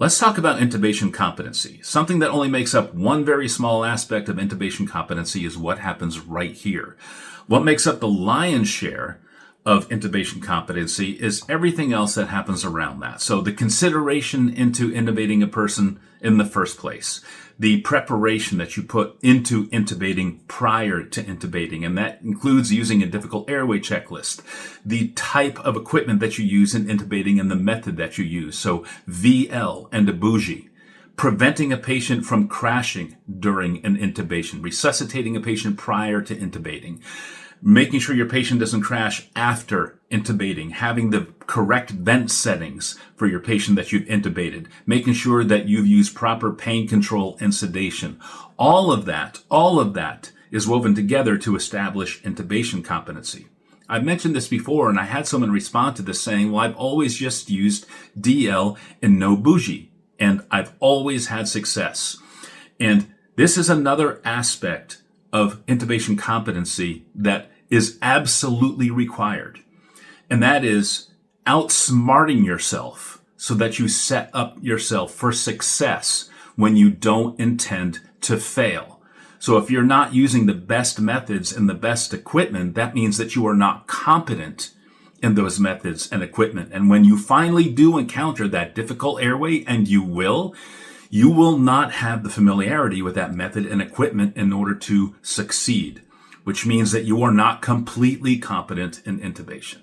Let's talk about intubation competency. Something that only makes up one very small aspect of intubation competency is what happens right here. What makes up the lion's share of intubation competency is everything else that happens around that. So the consideration into intubating a person in the first place, the preparation that you put into intubating prior to intubating, and that includes using a difficult airway checklist, the type of equipment that you use in intubating and the method that you use. So VL and a bougie. Preventing a patient from crashing during an intubation, resuscitating a patient prior to intubating, making sure your patient doesn't crash after intubating, having the correct vent settings for your patient that you've intubated, making sure that you've used proper pain control and sedation. All of that is woven together to establish intubation competency. I've mentioned this before, and I had someone respond to this saying, well, I've always just used DL and no bougie, and I've always had success. And this is another aspect of intubation competency that is absolutely required. And that is outsmarting yourself so that you set up yourself for success when you don't intend to fail. So if you're not using the best methods and the best equipment, that means that you are not competent in those methods and equipment. And when you finally do encounter that difficult airway, and you will not have the familiarity with that method and equipment in order to succeed, which means that you are not completely competent in intubation.